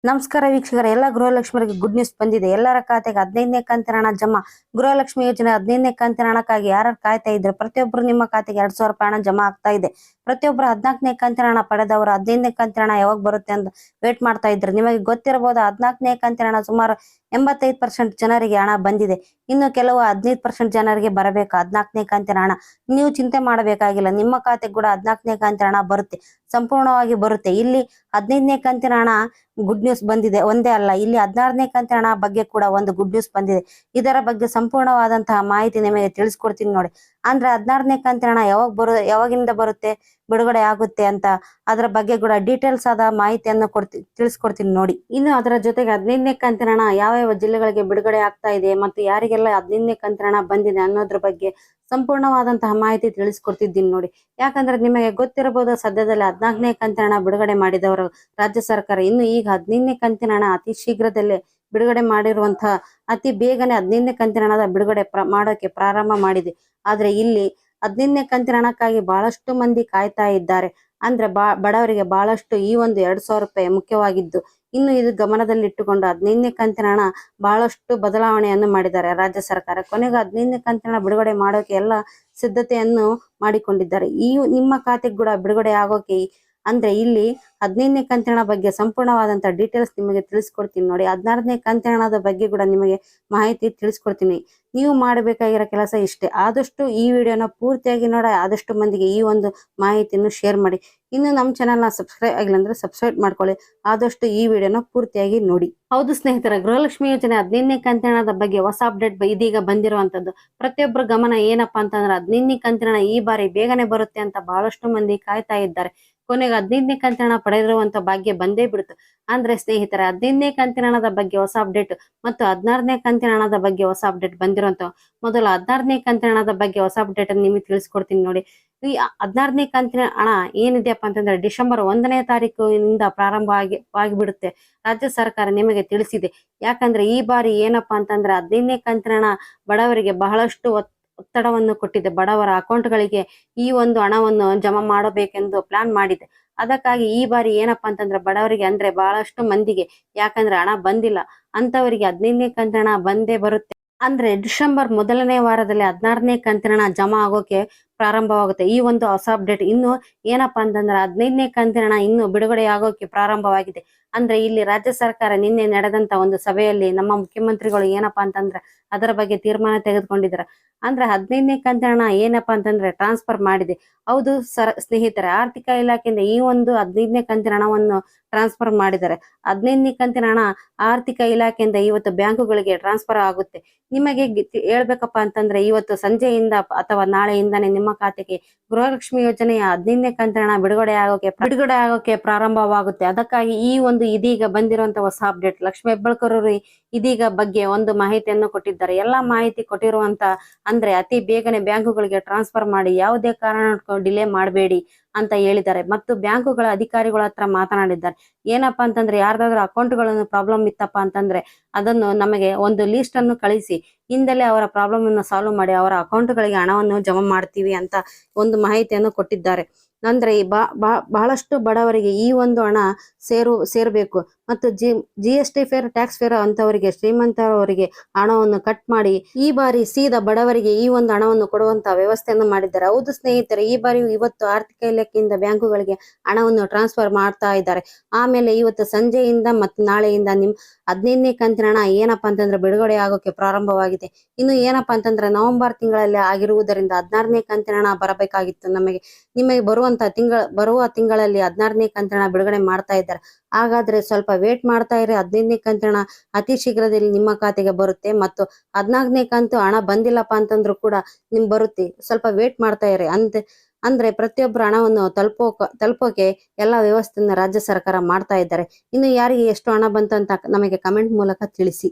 ನಮಸ್ಕಾರ ವೀಕ್ಷಕರ, ಎಲ್ಲ ಗೃಹಲಕ್ಷ್ಮಿಯರಿಗೆ ಗುಡ್ ನ್ಯೂಸ್ ಬಂದಿದೆ. ಎಲ್ಲರ ಖಾತೆಗೆ 15ನೇ ಕಂತಿನ ಹಣ ಜಮಾ. ಗೃಹಲಕ್ಷ್ಮಿ ಯೋಜನೆ 15ನೇ ಕಂತಿನ ಹಣಕ್ಕಾಗಿ ಯಾರು ಕಾಯ್ತಾ ಇದ್ರು, ಪ್ರತಿಯೊಬ್ಬರು ನಿಮ್ಮ ಖಾತೆಗೆ 2,000 ರೂಪಾಯಿ ಹಣ ಜಮಾ ಆಗ್ತಾ ಇದೆ. ಪ್ರತಿಯೊಬ್ಬರು 14ನೇ ಕಂತಿನ ಹಣ ಪಡೆದವರು 15ನೇ ಕಂತಿನ ಹಣ ಯಾವಾಗ ಬರುತ್ತೆ ಅಂತ ವೇಟ್ ಮಾಡ್ತಾ ಇದ್ರು. ನಿಮಗೆ ಗೊತ್ತಿರಬಹುದು, 14ನೇ ಕಂತಿನ ಹಣ ಸುಮಾರು 85% ಜನರಿಗೆ ಹಣ ಬಂದಿದೆ. ಇನ್ನು ಕೆಲವು 15% ಜನರಿಗೆ ಬರಬೇಕು 14ನೇ ಕಂತಿನ ಹಣ. ನೀವು ಚಿಂತೆ ಮಾಡಬೇಕಾಗಿಲ್ಲ, ನಿಮ್ಮ ಖಾತೆಗೆ ಕೂಡ 14ನೇ ಕಂತಿನ ಹಣ ಬರುತ್ತೆ, ಸಂಪೂರ್ಣವಾಗಿ ಬರುತ್ತೆ. ಇಲ್ಲಿ 15ನೇ ಕಂತಿನ ಹಣ ಗುಡ್ ನ್ಯೂಸ್ ಬಂದಿದೆ. ಒಂದೇ ಅಲ್ಲ, ಇಲ್ಲಿ 16ನೇ ಕಂತಿನ ಹಣ ಬಗ್ಗೆ ಕೂಡ ಒಂದು ಗುಡ್ ನ್ಯೂಸ್ ಬಂದಿದೆ. ಇದರ ಬಗ್ಗೆ ಸಂಪೂರ್ಣವಾದಂತಹ ಮಾಹಿತಿ ನಿಮಗೆ ತಿಳಿಸ್ಕೊಡ್ತೀನಿ ನೋಡಿ. ಅಂದ್ರೆ 16ನೇ ಕಂತಿನ ಹಣ ಯಾವಾಗಿಂದ ಬರುತ್ತೆ, ಬಿಡುಗಡೆ ಆಗುತ್ತೆ ಅಂತ ಅದರ ಬಗ್ಗೆ ಕೂಡ ಡೀಟೇಲ್ಸ್ ಆದ ಮಾಹಿತಿಯನ್ನು ತಿಳಿಸ್ಕೊಡ್ತೀನಿ ನೋಡಿ. ಇನ್ನು ಅದರ ಜೊತೆಗೆ 15ನೇ ಕಂತಿನ ಹಣ ಯಾವ ಜಿಲ್ಲೆಗಳಿಗೆ ಬಿಡುಗಡೆ ಆಗ್ತಾ ಇದೆ ಮತ್ತು ಯಾರಿಗೆಲ್ಲ 15ನೇ ಕಂತಿನ ಹಣ ಬಂದಿದೆ ಅನ್ನೋದ್ರ ಬಗ್ಗೆ ಸಂಪೂರ್ಣವಾದಂತಹ ಮಾಹಿತಿ ತಿಳಿಸ್ಕೊಡ್ತಿದ್ದೀನಿ ನೋಡಿ. ಯಾಕಂದ್ರೆ ನಿಮಗೆ ಗೊತ್ತಿರಬಹುದು, ಸದ್ಯದಲ್ಲಿ 14ನೇ ಕಂತಿನ ಹಣ ಬಿಡುಗಡೆ ಮಾಡಿದವರು ರಾಜ್ಯ ಸರ್ಕಾರ. ಇನ್ನು ಈಗ 15ನೇ ಕಂತಿನ ಹಣ ಅತಿ ಶೀಘ್ರದಲ್ಲೇ ಬಿಡುಗಡೆ ಮಾಡಿರುವಂತಹ ಅತಿ ಬೇಗನೆ 15ನೇ ಕಂತಿನ ಹಣದ ಬಿಡುಗಡೆ ಮಾಡೋಕೆ ಪ್ರಾರಂಭ ಮಾಡಿದೆ. ಆದ್ರೆ ಇಲ್ಲಿ 15ನೇ ಕಂತಿನ ಹಣಕ್ಕಾಗಿ ಬಹಳಷ್ಟು ಮಂದಿ ಕಾಯ್ತಾ ಇದ್ದಾರೆ. ಅಂದ್ರೆ ಬಡವರಿಗೆ ಬಹಳಷ್ಟು ಈ ಒಂದು 2,000 ರೂಪಾಯಿ ಮುಖ್ಯವಾಗಿದ್ದು, ಇನ್ನು ಇದು ಗಮನದಲ್ಲಿಟ್ಟುಕೊಂಡು 15ನೇ ಕಂತಿನ ಹಣ ಬಹಳಷ್ಟು ಬದಲಾವಣೆಯನ್ನು ಮಾಡಿದ್ದಾರೆ ರಾಜ್ಯ ಸರ್ಕಾರ. ಕೊನೆಗೆ 15ನೇ ಕಂತಿನ ಹಣ ಬಿಡುಗಡೆ ಮಾಡೋಕೆ ಎಲ್ಲ ಸಿದ್ಧತೆಯನ್ನು ಮಾಡಿಕೊಂಡಿದ್ದಾರೆ. ಈ ನಿಮ್ಮ ಖಾತೆಗೆ ಕೂಡ ಬಿಡುಗಡೆ ಆಗೋಕೆ ಅಂದ್ರೆ ಇಲ್ಲಿ 15ನೇ ಕಂತಿನ ಹಣ ಬಗ್ಗೆ ಸಂಪೂರ್ಣವಾದಂತಹ ಡೀಟೇಲ್ಸ್ ನಿಮಗೆ ತಿಳಿಸ್ಕೊಡ್ತೀನಿ ನೋಡಿ. 16ನೇ ಕಂತಿನ ಹಣದ ಬಗ್ಗೆ ಕೂಡ ನಿಮಗೆ ಮಾಹಿತಿ ತಿಳಿಸ್ಕೊಡ್ತೀನಿ. ನೀವು ಮಾಡಬೇಕಾಗಿರೋ ಕೆಲಸ ಇಷ್ಟೇ, ಆದಷ್ಟು ಈ ವಿಡಿಯೋನ ಪೂರ್ತಿಯಾಗಿ ನೋಡಿ, ಆದಷ್ಟು ಮಂದಿಗೆ ಈ ಒಂದು ಮಾಹಿತಿಯನ್ನು ಶೇರ್ ಮಾಡಿ. ಇನ್ನು ನಮ್ಮ ಚಾನಲ್ನ ಸಬ್ಸ್ಕ್ರೈಬ್ ಆಗಿಲ್ಲ ಅಂದ್ರೆ ಸಬ್ಸ್ಕ್ರೈಬ್ ಮಾಡ್ಕೊಳ್ಳಿ. ಆದಷ್ಟು ಈ ವಿಡಿಯೋನ ಪೂರ್ತಿಯಾಗಿ ನೋಡಿ. ಹೌದು ಸ್ನೇಹಿತರೆ, ಗೃಹಲಕ್ಷ್ಮಿ ಯೋಜನೆ 15ನೇ ಕಂತಿನ ಹಣದ ಬಗ್ಗೆ ಹೊಸ ಅಪ್ಡೇಟ್ ಇದೀಗ ಬಂದಿರುವಂತದ್ದು. ಪ್ರತಿಯೊಬ್ಬರ ಗಮನ ಏನಪ್ಪಾ ಅಂತಂದ್ರೆ 15ನೇ ಕಂತಿನ ಹಣ ಈ ಬಾರಿ ಬೇಗನೆ ಬರುತ್ತೆ ಅಂತ ಬಹಳಷ್ಟು ಮಂದಿ ಕಾಯ್ತಾ ಇದ್ದಾರೆ. ಕೊನೆಗೆ 15ನೇ ಕಂತಿನ ಹಣ ಪಡೆದಿರುವಂತ ಭಾಗ್ಯ ಬಂದೇ ಬಿಡ್ತು. ಅಂದ್ರೆ ಸ್ನೇಹಿತರೆ, 15ನೇ ಕಂತಿನ ಹಣದ ಬಗ್ಗೆ ಹೊಸ ಅಪ್ಡೇಟ್ ಮತ್ತು 16ನೇ ಕಂತಿನ ಹಣದ ಬಗ್ಗೆ ಹೊಸ ಅಪ್ಡೇಟ್ ಬಂದಿರುವಂತ. ಮೊದಲು 16ನೇ ಕಂತಿನ ಹಣದ ಬಗ್ಗೆ ಹೊಸ ಅಪ್ಡೇಟ್ ಅನ್ನು ನಿಮಗೆ ತಿಳಿಸ್ಕೊಡ್ತೀನಿ ನೋಡಿ. ಈ 16ನೇ ಕಂತಿನ ಹಣ ಏನಿದೆಯಪ್ಪ ಅಂತಂದ್ರೆ ಡಿಸೆಂಬರ್ 1ನೇ ತಾರೀಕಿನಿಂದ ಪ್ರಾರಂಭ ಆಗಿಬಿಡುತ್ತೆ. ರಾಜ್ಯ ಸರ್ಕಾರ ನಿಮಗೆ ತಿಳಿಸಿದೆ. ಯಾಕಂದ್ರೆ ಈ ಬಾರಿ ಏನಪ್ಪಾ ಅಂತಂದ್ರೆ 15ನೇ ಕಂತಿನ ಹಣ ಬಡವರಿಗೆ ಬಹಳಷ್ಟು ಒತ್ತಡವನ್ನು ಕೊಟ್ಟಿದೆ. ಬಡವರ ಅಕೌಂಟ್ಗಳಿಗೆ ಈ ಒಂದು ಹಣವನ್ನು ಜಮಾ ಮಾಡಬೇಕೆಂದು ಪ್ಲಾನ್ ಮಾಡಿದೆ. ಅದಕ್ಕಾಗಿ ಈ ಬಾರಿ ಏನಪ್ಪಾ ಅಂತಂದ್ರೆ ಬಡವರಿಗೆ ಅಂದ್ರೆ ಬಹಳಷ್ಟು ಮಂದಿಗೆ, ಯಾಕಂದ್ರೆ ಹಣ ಬಂದಿಲ್ಲ ಅಂತವರಿಗೆ 15ನೇ ಕಂತಿನ ಹಣ ಬಂದೇ ಬರುತ್ತೆ. ಅಂದ್ರೆ ಡಿಸೆಂಬರ್ ಮೊದಲನೇ ವಾರದಲ್ಲಿ 16ನೇ ಕಂತಿನ ಹಣ ಜಮಾ ಆಗೋಕೆ ಪ್ರಾರಂಭವಾಗುತ್ತೆ. ಈ ಒಂದು ಹೊಸ ಅಪ್ಡೇಟ್. ಇನ್ನು ಏನಪ್ಪಾ ಅಂತಂದ್ರೆ 15ನೇ ಕಂತಿನ ಹಣ ಇನ್ನು ಬಿಡುಗಡೆ ಆಗೋಕೆ ಪ್ರಾರಂಭವಾಗಿದೆ. ಅಂದ್ರೆ ಇಲ್ಲಿ ರಾಜ್ಯ ಸರ್ಕಾರ ನಿನ್ನೆ ನಡೆದಂತ ಒಂದು ಸಭೆಯಲ್ಲಿ ನಮ್ಮ ಮುಖ್ಯಮಂತ್ರಿಗಳು ಏನಪ್ಪಾ ಅಂತಂದ್ರೆ ಅದರ ಬಗ್ಗೆ ತೀರ್ಮಾನ ತೆಗೆದುಕೊಂಡಿದ್ದಾರೆ. ಅಂದ್ರೆ 15ನೇ ಕಂತಿನ ಹಣ ಏನಪ್ಪಾ ಅಂತಂದ್ರೆ ಟ್ರಾನ್ಸ್ಫರ್ ಮಾಡಿದೆ. ಹೌದು ಸ್ನೇಹಿತರೆ, ಆರ್ಥಿಕ ಇಲಾಖೆಯಿಂದ ಈ ಒಂದು 15ನೇ ಕಂತಿನ ಹಣವನ್ನು ಟ್ರಾನ್ಸ್ಫರ್ ಮಾಡಿದ್ದಾರೆ. 15ನೇ ಕಂತಿನ ಹಣ ಆರ್ಥಿಕ ಇಲಾಖೆಯಿಂದ ಇವತ್ತು ಬ್ಯಾಂಕುಗಳಿಗೆ ಟ್ರಾನ್ಸ್ಫರ್ ಆಗುತ್ತೆ. ನಿಮಗೆ ಹೇಳ್ಬೇಕಪ್ಪ ಅಂತಂದ್ರೆ ಇವತ್ತು ಸಂಜೆಯಿಂದ ಅಥವಾ ನಾಳೆಯಿಂದಾನೇ ನಿಮ್ಮ ಖಾತೆಗೆ ಗೃಹಲಕ್ಷ್ಮಿ ಯೋಜನೆಯ 15ನೇ ಕಂತಿನ ಹಣ ಬಿಡುಗಡೆ ಆಗೋಕೆ ಪ್ರಾರಂಭವಾಗುತ್ತೆ. ಅದಕ್ಕಾಗಿ ಈ ಒಂದು ಇದೀಗ ಬಂದಿರುವಂತ ಹೊಸ ಅಪ್ಡೇಟ್. ಲಕ್ಷ್ಮೀ ಹೆಬ್ಬಾಳ್ಕರ್ ಅವರು ಇದೀಗ ಬಗ್ಗೆ ಒಂದು ಮಾಹಿತಿಯನ್ನು ಕೊಟ್ಟಿದ್ದಾರೆ. ಎಲ್ಲಾ ಮಾಹಿತಿ ಕೊಟ್ಟಿರುವಂತ ಅಂದ್ರೆ ಅತಿ ಬೇಗನೆ ಬ್ಯಾಂಕುಗಳಿಗೆ ಟ್ರಾನ್ಸ್ಫರ್ ಮಾಡಿ, ಯಾವುದೇ ಕಾರಣಕ್ಕೂ ಡಿಲೇ ಮಾಡಬೇಡಿ ಅಂತ ಹೇಳಿದ್ದಾರೆ. ಮತ್ತು ಬ್ಯಾಂಕುಗಳ ಅಧಿಕಾರಿಗಳ ಹತ್ರ ಮಾತನಾಡಿದ್ದಾರೆ. ಏನಪ್ಪಾ ಅಂತಂದ್ರೆ ಯಾರ್ದಾದ್ರೂ ಅಕೌಂಟ್ಗಳನ್ನು ಪ್ರಾಬ್ಲಮ್ ಇತ್ತಪ್ಪ ಅಂತಂದ್ರೆ ಅದನ್ನು ನಮಗೆ ಒಂದು ಲಿಸ್ಟ್ ಅನ್ನು ಕಳಿಸಿ, ಇಂದಲೇ ಅವರ ಪ್ರಾಬ್ಲಮ್ ಅನ್ನು ಸಾಲ್ವ್ ಮಾಡಿ ಅವರ ಅಕೌಂಟ್ಗಳಿಗೆ ಹಣವನ್ನು ಜಮಾ ಮಾಡ್ತೀವಿ ಅಂತ ಒಂದು ಮಾಹಿತಿಯನ್ನು ಕೊಟ್ಟಿದ್ದಾರೆ. ಅಂದ್ರೆ ಬಹಳಷ್ಟು ಬಡವರಿಗೆ ಈ ಒಂದು ಹಣ ಸೇರಬೇಕು ಮತ್ತು GST ಫೇರ್, ಟ್ಯಾಕ್ಸ್ ಫೇರ್ ಅಂತವರಿಗೆ, ಶ್ರೀಮಂತರವರಿಗೆ ಹಣವನ್ನು ಕಟ್ ಮಾಡಿ ಈ ಬಾರಿ ಸೀದಾ ಬಡವರಿಗೆ ಈ ಒಂದು ಹಣವನ್ನು ಕೊಡುವಂತ ವ್ಯವಸ್ಥೆಯನ್ನು ಮಾಡಿದ್ದಾರೆ. ಹೌದು ಸ್ನೇಹಿತರೆ, ಈ ಬಾರಿ ಇವತ್ತು ಆರ್ಥಿಕ ಇಲಾಖೆಯಿಂದ ಬ್ಯಾಂಕುಗಳಿಗೆ ಹಣವನ್ನು ಟ್ರಾನ್ಸ್ಫರ್ ಮಾಡ್ತಾ ಇದ್ದಾರೆ. ಆಮೇಲೆ ಇವತ್ತು ಸಂಜೆಯಿಂದ ಮತ್ತು ನಾಳೆಯಿಂದ 15ನೇ ಕಂತಿನ ಹಣ ಏನಪ್ಪಾ ಅಂತಂದ್ರೆ ಬಿಡುಗಡೆ ಆಗೋಕೆ ಪ್ರಾರಂಭವಾಗಿದೆ. ಇನ್ನು ಏನಪ್ಪಾ ಅಂತಂದ್ರೆ ನವೆಂಬರ್ ತಿಂಗಳಲ್ಲಿ ಆಗಿರುವುದರಿಂದ 16ನೇ ಕಂತಿನ ಹಣ ಬರಬೇಕಾಗಿತ್ತು. ನಿಮಗೆ ಬರುವ ತಿಂಗಳಲ್ಲಿ 16ನೇ ಕಂತಿನ ಹಣ ಬಿಡುಗಡೆ ಮಾಡ್ತಾ ಇದ್ದಾರೆ. ಹಾಗಾದ್ರೆ ಸ್ವಲ್ಪ ವೇಟ್ ಮಾಡ್ತಾ ಇರಿ. 15ನೇ ಕಂತಿನ ಹಣ ಅತಿ ಶೀಘ್ರದಲ್ಲಿ ನಿಮ್ಮ ಖಾತೆಗೆ ಬರುತ್ತೆ. ಮತ್ತು 14ನೇ ಕಂತು ಹಣ ಬಂದಿಲ್ಲಪ್ಪ ಅಂತಂದ್ರೂ ಕೂಡ ಬರುತ್ತೆ. ಸ್ವಲ್ಪ ವೇಟ್ ಮಾಡ್ತಾ ಇರಿ. ಅಂದ್ರೆ ಪ್ರತಿಯೊಬ್ಬರ ಹಣವನ್ನು ತಲುಪೋಕೆ ಎಲ್ಲ ವ್ಯವಸ್ಥೆಯನ್ನು ರಾಜ್ಯ ಸರ್ಕಾರ ಮಾಡ್ತಾ ಇದ್ದಾರೆ. ಇನ್ನು ಯಾರಿಗೆ ಎಷ್ಟು ಹಣ ಬಂತು ಅಂತ ನಮಗೆ ಕಮೆಂಟ್ ಮೂಲಕ ತಿಳಿಸಿ.